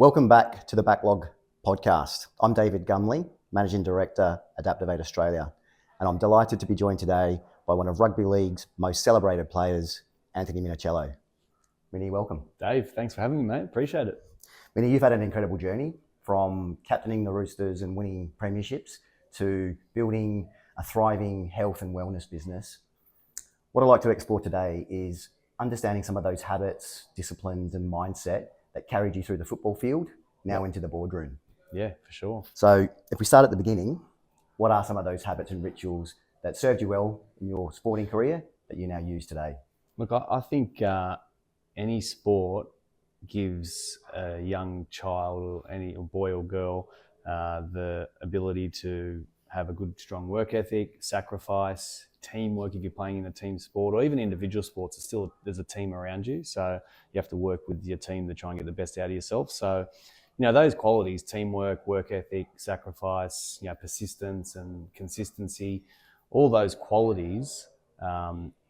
Welcome back to the Backlog Podcast. I'm David Gumley, Managing Director at Adaptivate Australia, and I'm delighted to be joined today by one of rugby league's most celebrated players, Anthony Minichiello. Mini, welcome. Dave, thanks for having me, mate. Appreciate it. Mini, you've had an incredible journey from captaining the Roosters and winning premierships to building a thriving health and wellness business. What I'd like to explore today is understanding some of those habits, disciplines and mindset that carried you through the football field, now into the boardroom. Yeah, for sure. So if we start at the beginning, what are some of those habits and rituals that served you well in your sporting career that you now use today? Look, I think any sport gives a young child, any boy or girl, the ability to have a good, strong work ethic, sacrifice, teamwork if you're playing in a team sport, or even individual sports, there's a team around you. So you have to work with your team to try and get the best out of yourself. So, those qualities, teamwork, work ethic, sacrifice, persistence and consistency, all those qualities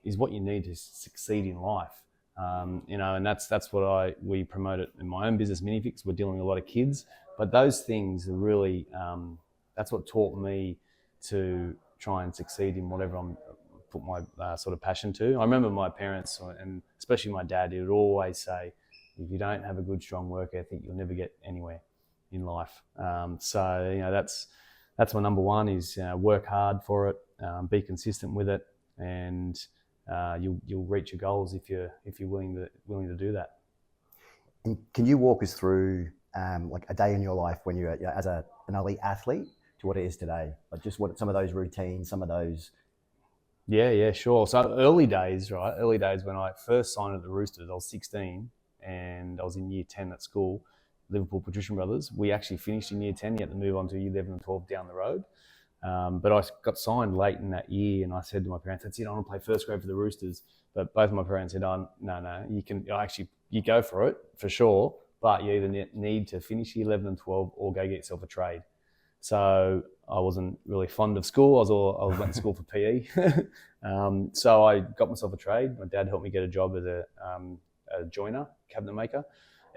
is what you need to succeed in life. And that's what we promote it in my own business, MiniFit. We're dealing with a lot of kids, but those things are really, that's what taught me to try and succeed in whatever I'm put my sort of passion to. I remember my parents, and especially my dad, he would always say, if you don't have a good, strong work ethic, you'll never get anywhere in life. That's my number one is work hard for it, be consistent with it, and you'll reach your goals if you're willing to do that. And can you walk us through like a day in your life when you're as an elite athlete to what it is today? Like just what some of those routines, some of those. Yeah, sure. So early days when I first signed at the Roosters, I was 16 and I was in year 10 at school, Liverpool Patrician Brothers. We actually finished in year 10, you had to move on to year 11 and 12 down the road. But I got signed late in that year and I said to my parents, that's it, I want to play first grade for the Roosters. But both of my parents said, no, you go for it, for sure, but you either need to finish year 11 and 12 or go get yourself a trade. So I wasn't really fond of school. I was went to school for PE. So I got myself a trade. My dad helped me get a job as a joiner, cabinet maker,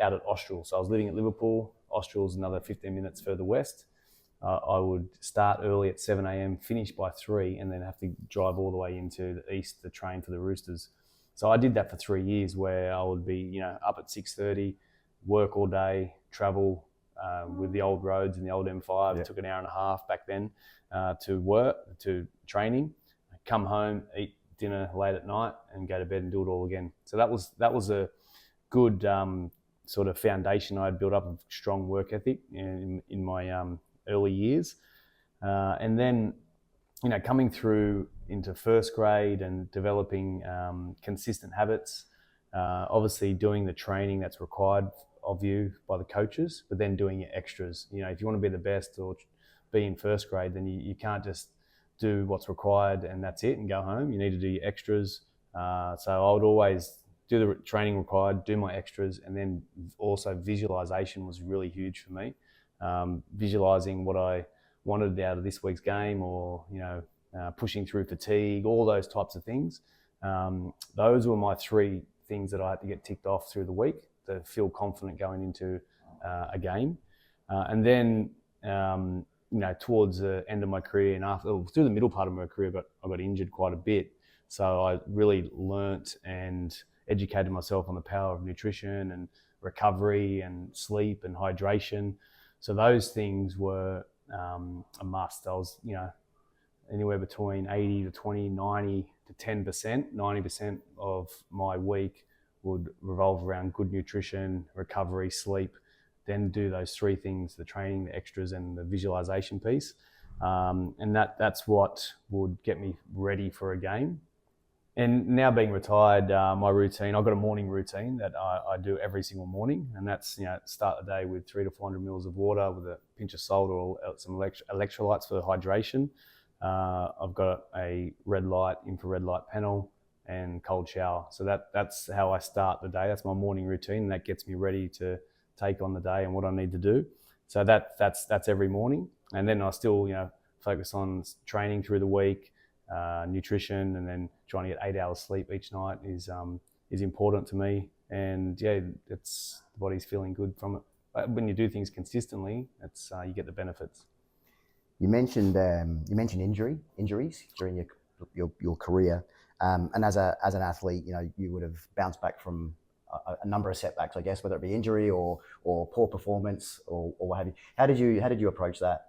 out at Aust. So I was living at Liverpool. Austral's another 15 minutes further west. I would start early at 7 a.m, finish by 3, and then have to drive all the way into the east to train for the Roosters. So I did that for 3 years, where I would be, up at 6:30, work all day, travel with the old roads and the old M5. Yeah. It took an hour and a half back then to work, to training, come home, eat dinner late at night, and go to bed and do it all again. So that was a good sort of foundation I had built up of strong work ethic in my early years. And then, coming through into first grade and developing consistent habits, obviously doing the training that's required of you by the coaches, but then doing your extras. If you want to be the best or be in first grade, then you can't just do what's required and that's it and go home. You need to do your extras. So I would always do the training required, do my extras, and then also visualization was really huge for me. Visualizing what I wanted out of this week's game, or pushing through fatigue, all those types of things. Those were my 3 things that I had to get ticked off through the week to feel confident going into a game. And then towards the end of my career and through the middle part of my career, I got injured quite a bit. So I really learnt and educated myself on the power of nutrition and recovery and sleep and hydration. So those things were a must. I was, anywhere between 80 to 20, 90 to 10%. 90% of my week would revolve around good nutrition, recovery, sleep, then do those 3 things, the training, the extras and the visualization piece. And that's what would get me ready for a game. And now being retired, my routine, I've got a morning routine that I do every single morning, and that's, start the day with 300 to 400 mils of water with a pinch of salt or some electrolytes for hydration. I've got a red light, infrared light panel, and cold shower. So that's how I start the day. That's my morning routine, and that gets me ready to take on the day and what I need to do. So that's every morning. And then I still, focus on training through the week, nutrition, and then trying to get 8 hours sleep each night is important to me. And yeah, the body's feeling good from it. when you do things consistently, it's you get the benefits. You mentioned injuries during your career, and as an athlete, you would have bounced back from a number of setbacks, I guess, whether it be injury or poor performance or what have you. How did you approach that?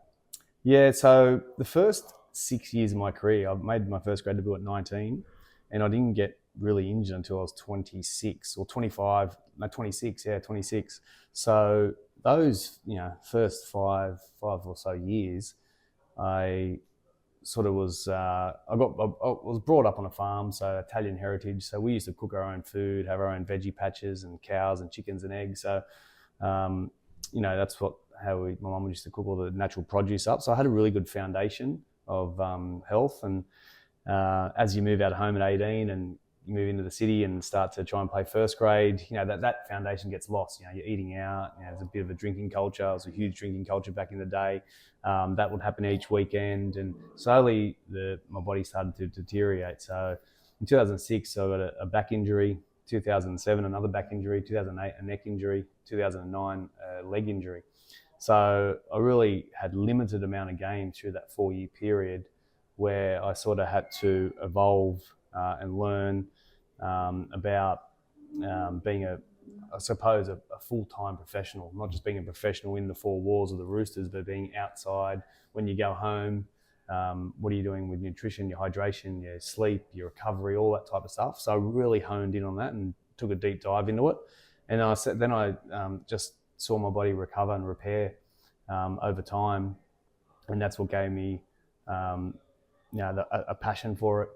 Yeah, so the first 6 years of my career, I made my first grade debut at 19, and I didn't get really injured until I was 26 or 25, no, 26, yeah, 26. So those, first five or so years, I sort of was, I was brought up on a farm, so Italian heritage. So we used to cook our own food, have our own veggie patches and cows and chickens and eggs. So, that's my mum used to cook all the natural produce up. So I had a really good foundation of health. And as you move out of home at 18 and you move into the city and start to try and play first grade, that foundation gets lost. You're eating out. There's a bit of a drinking culture. It was a huge drinking culture back in the day. That would happen each weekend, and slowly my body started to deteriorate. So in 2006, I got a back injury. 2007, another back injury. 2008, a neck injury. 2009, a leg injury. So I really had limited amount of games through that 4-year period, where I sort of had to evolve and learn about being a full-time professional, not just being a professional in the four walls of the Roosters, but being outside when you go home. What are you doing with nutrition, your hydration, your sleep, your recovery, all that type of stuff. So I really honed in on that and took a deep dive into it. And I just saw my body recover and repair over time. And that's what gave me a passion for it.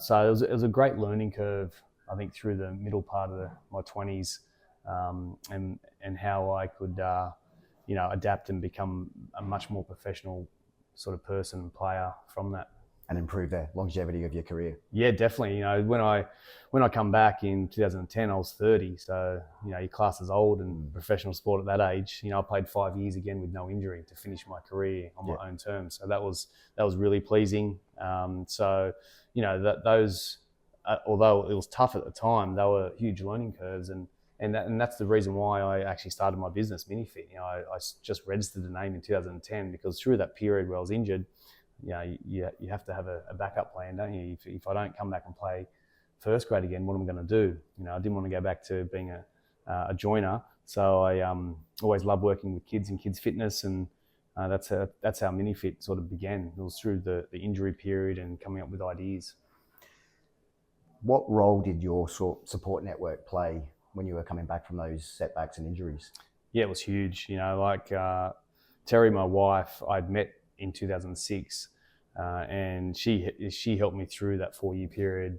So it was a great learning curve, I think, through the middle part of my 20s, and how I could, adapt and become a much more professional sort of person and player from that. And improve the longevity of your career. Yeah, definitely. When I come back in 2010, I was 30. So, your class is old in professional sport at that age. I played 5 years again with no injury to finish my career on my own terms. So that was really pleasing. Those, although it was tough at the time, they were huge learning curves, and that's the reason why I actually started my business, MiniFit. I just registered the name in 2010 because through that period where I was injured, you have to have a backup plan, don't you? If I don't come back and play first grade again, what am I going to do? I didn't want to go back to being a joiner, so I always loved working with kids and kids fitness, and that's how MiniFit sort of began. It was through the injury period and coming up with ideas. What role did your support network play when you were coming back from those setbacks and injuries? Yeah, it was huge. Terry, my wife, I'd met in 2006, and she helped me through that 4-year period,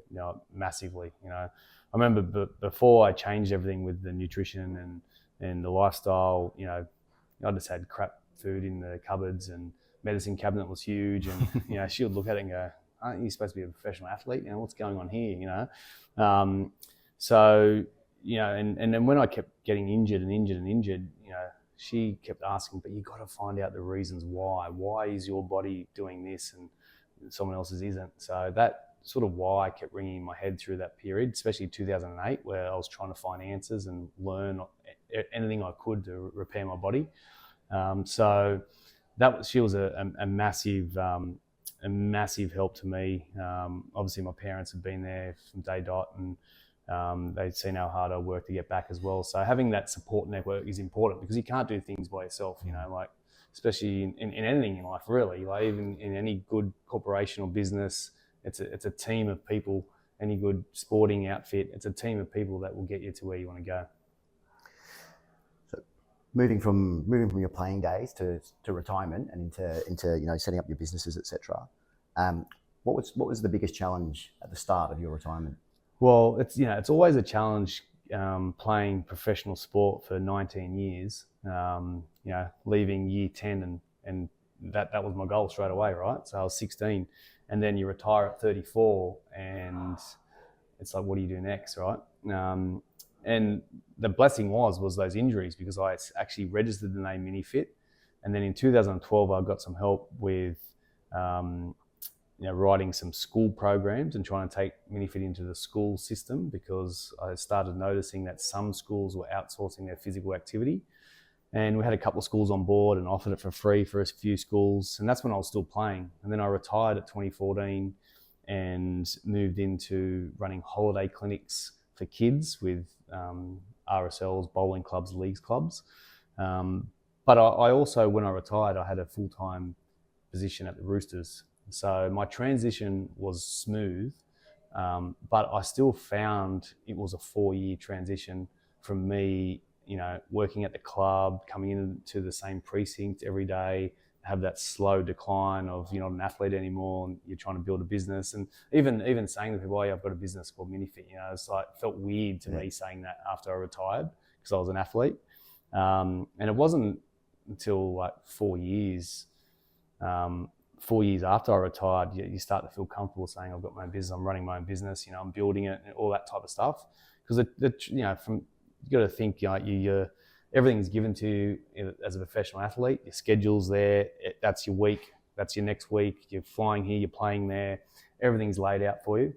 massively. I remember before I changed everything with the nutrition and the lifestyle, I just had crap food in the cupboards, and medicine cabinet was huge, and she would look at it and go, "Aren't you supposed to be a professional athlete? What's going on here?" So and then when I kept getting injured, she kept asking, "But you got to find out the reasons why. Why is your body doing this and someone else's isn't?" So that sort of why kept ringing in my head through that period, especially 2008, where I was trying to find answers and learn anything I could to repair my body. So she was a massive help to me. Obviously, my parents have been there from day dot, and they've seen how hard I work to get back as well. So having that support network is important, because you can't do things by yourself, especially in anything in life, really. Even in any good corporation or business, it's a team of people. Any good sporting outfit, it's a team of people that will get you to where you want to go. So moving from your playing days to retirement and into setting up your businesses, etc. What was the biggest challenge at the start of your retirement? Well, it's always a challenge playing professional sport for 19 years. Leaving year 10 and that was my goal straight away, right? So I was 16, and then you retire at 34, and it's like, what do you do next, right? And the blessing was those injuries, because I actually registered the name MiniFit, and then in 2012 I got some help with writing some school programs and trying to take MiniFit into the school system, because I started noticing that some schools were outsourcing their physical activity. And we had a couple of schools on board and offered it for free for a few schools. And that's when I was still playing. And then I retired at 2014 and moved into running holiday clinics for kids with RSLs, bowling clubs, leagues clubs. But I also, when I retired, I had a full-time position at the Roosters. So my transition was smooth, but I still found it was a 4-year transition from me, working at the club, coming into the same precinct every day, have that slow decline of you're not an athlete anymore and you're trying to build a business. And even saying to people, oh, yeah, I've got a business called MiniFit, it's like felt weird to me saying that after I retired because I was an athlete. And it wasn't until like 4 years, 4 years after I retired, you start to feel comfortable saying I've got my own business, I'm running my own business, I'm building it and all that type of stuff. Because you got to think everything's given to you as a professional athlete. Your schedule's there. That's your week. That's your next week. You're flying here. You're playing there. Everything's laid out for you.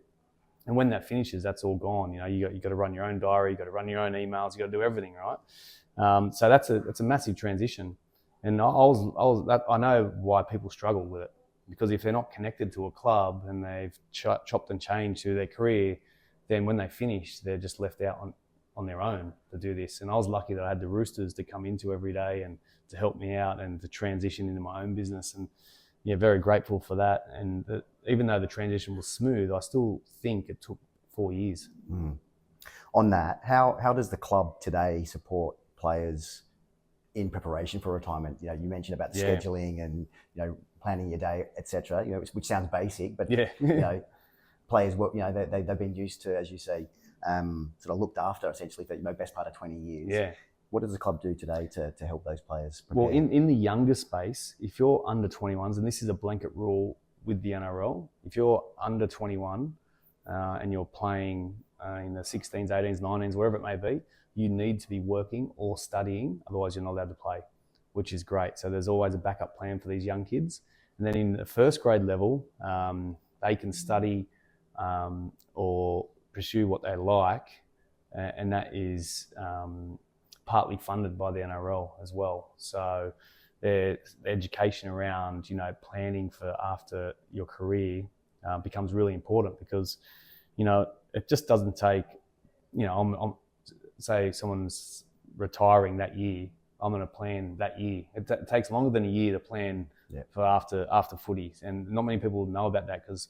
And when that finishes, that's all gone. You got to run your own diary. You got to run your own emails. You got to do everything, right? So that's a massive transition. And I know why people struggle with it, because if they're not connected to a club and they've chopped and changed through their career, then when they finish, they're just left out on their own to do this. And I was lucky that I had the Roosters to come into every day and to help me out and to transition into my own business. And very grateful for that. And even though the transition was smooth, I still think it took 4 years. On that, how does the club today support players in preparation for retirement? You mentioned about the scheduling and planning your day, etc. Which sounds basic, but players, they've been used to, as you say, sort of looked after essentially for best part of 20 years. Yeah. What does the club do today to help those players prepare? Well, in the younger space, if you're under 21s, and this is a blanket rule with the NRL, if you're under 21 and you're playing in the 16s, 18s, 19s, wherever it may be, you need to be working or studying, otherwise you're not allowed to play, which is great. So there's always a backup plan for these young kids. And then in the first grade level, they can study or pursue what they like, and that is partly funded by the NRL as well. So their education around planning for after your career becomes really important, because it just doesn't take I'm say someone's retiring that year, I'm going to plan that year. It takes longer than a year to plan for after footy, and not many people know about that, because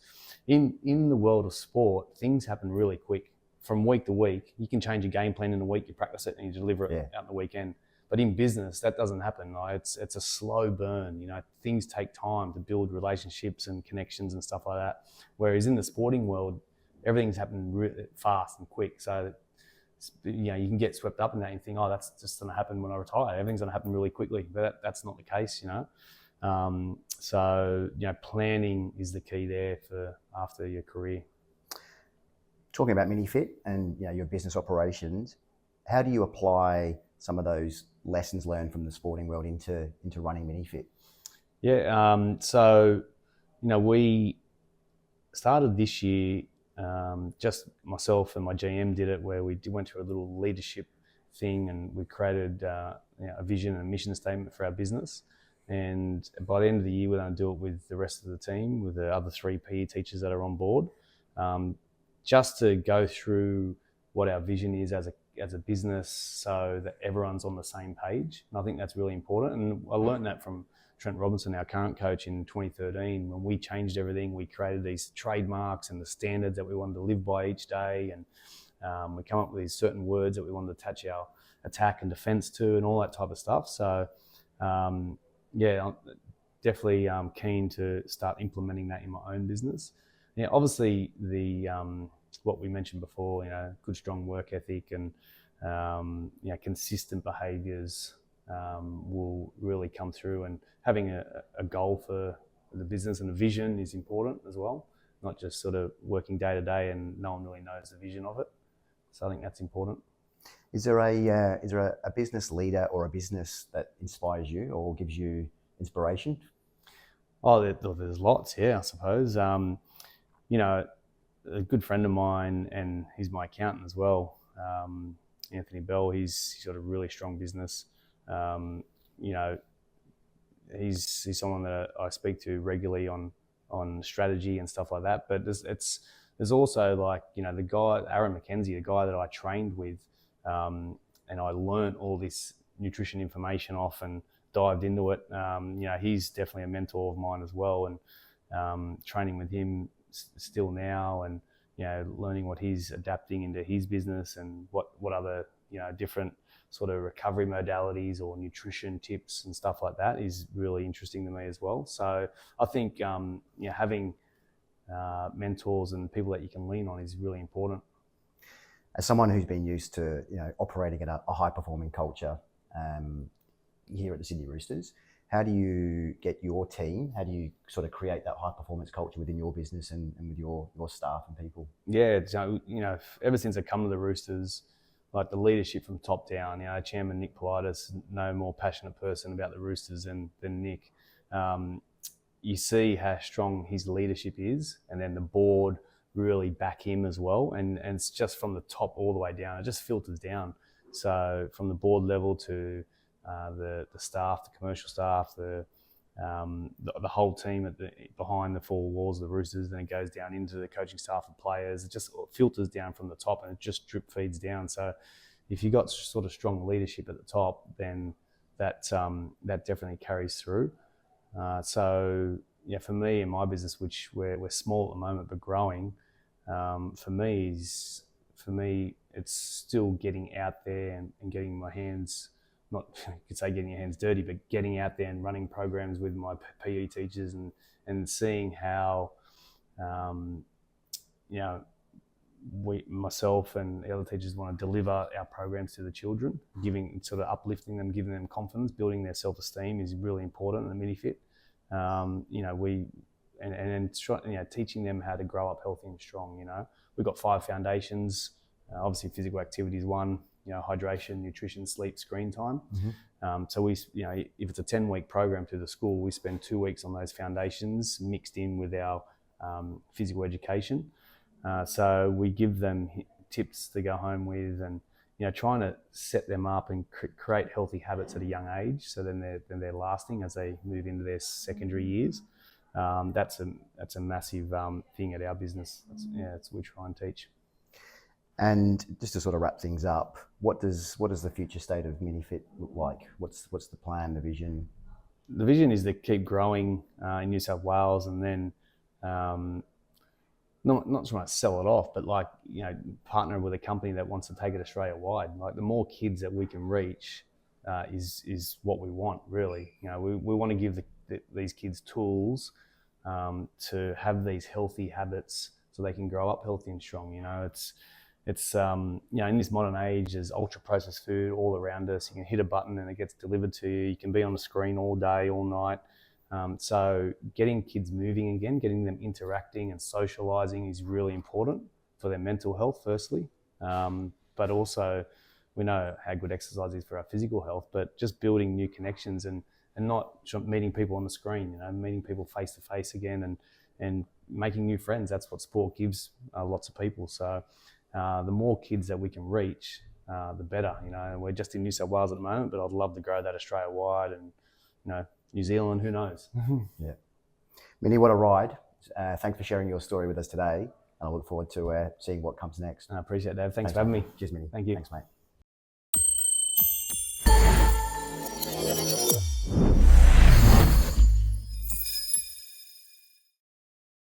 in the world of sport, things happen really quick. From week to week, you can change your game plan in a week, you practice it and you deliver it out in the weekend. But in business, that doesn't happen. Right? It's a slow burn. Things take time to build relationships and connections and stuff like that. Whereas in the sporting world, everything's happening really fast and quick. So you can get swept up in that and think, oh, that's just going to happen when I retire. Everything's going to happen really quickly. But that's not the case, So planning is the key there for after your career. Talking about MiniFit and your business operations, how do you apply some of those lessons learned from the sporting world into running MiniFit? Yeah, so we started this year. Just myself and my GM did it, where we went through a little leadership thing, and we created a vision and mission statement for our business. And by the end of the year, we're going to do it with the rest of the team, with the other 3 PE teachers that are on board. Just to go through what our vision is as a business, so that everyone's on the same page. And I think that's really important. And I learned that from Trent Robinson, our current coach, in 2013, when we changed everything. We created these trademarks and the standards that we wanted to live by each day. And we come up with these certain words that we wanted to attach our attack and defense to, and all that type of stuff. So I'm definitely keen to start implementing that in my own business. Obviously what we mentioned before, good strong work ethic and consistent behaviours will really come through, and having a goal for the business and a vision is important as well, not just sort of working day to day and no one really knows the vision of it. So I think that's important. Is there a business leader or a business that inspires you or gives you inspiration? Oh, there's lots, I suppose. A good friend of mine, and he's my accountant as well, Anthony Bell, he's got a really strong business You know, he's someone that I speak to regularly on strategy and stuff like that. But there's also, like, you know, the guy, Aaron McKenzie, the guy that I trained with, and I learned all this nutrition information off and dived into it. You know, he's definitely a mentor of mine as well, and training with him still now, and, you know, learning what he's adapting into his business and what other, you know, different sort of recovery modalities or nutrition tips and stuff like that is really interesting to me as well. So I think, you know, having mentors and people that you can lean on is really important. As someone who's been used to, you know, operating in a high performing culture here at the Sydney Roosters, how do you get your team? How do you sort of create that high performance culture within your business and with your staff and people? Yeah, so, you know, ever since I come to the Roosters, like the leadership from top down, you know, Chairman Nick Politis, no more passionate person about the Roosters than Nick. You see how strong his leadership is, and then the board really back him as well. And it's just from the top all the way down. It just filters down. So from the board level to the staff, the commercial staff, the whole team behind the four walls of the Roosters, then it goes down into the coaching staff and players. It just filters down from the top, and it just drip feeds down. So if you've got sort of strong leadership at the top, then that definitely carries through. So yeah, for me and my business, which we're small at the moment but growing, for me it's still getting out there and getting my hands, not, you could say getting your hands dirty, but getting out there and running programs with my PE teachers and seeing how, you know, myself and the other teachers want to deliver our programs to the children, sort of uplifting them, giving them confidence, building their self-esteem is really important in the MiniFit. You know, you know, teaching them how to grow up healthy and strong. You know, we've got 5 foundations. Obviously, physical activity is one. You know, hydration, nutrition, sleep, screen time. Mm-hmm. So we, you know, if it's a 10-week program through the school, we spend 2 weeks on those foundations mixed in with our physical education. So we give them tips to go home with, and, you know, trying to set them up and create healthy habits at a young age, so then they're lasting as they move into their secondary years. That's a massive thing at our business. That's what we try and teach. And just to sort of wrap things up, what does the future state of MiniFit look like? What's the plan, the vision? The vision is to keep growing in New South Wales, and then not trying to sell it off, but, like, you know, partner with a company that wants to take it Australia wide. Like, the more kids that we can reach is what we want, really. You know, we want to give these kids tools to have these healthy habits so they can grow up healthy and strong. You know, it's you know, in this modern age, there's ultra processed food all around us. You can hit a button and it gets delivered to you. You can be on the screen all day, all night. So getting kids moving again, getting them interacting and socialising is really important for their mental health, firstly. But also, we know how good exercise is for our physical health, but just building new connections and not meeting people on the screen, you know, meeting people face to face again and making new friends. That's what sport gives lots of people. So the more kids that we can reach, the better. You know, we're just in New South Wales at the moment, but I'd love to grow that Australia wide, and, you know, New Zealand, who knows? Yeah. Mini, what a ride. Thanks for sharing your story with us today. And I look forward to seeing what comes next. I appreciate that. Thanks for having me. Cheers, Mini. Thank you. Thanks, mate.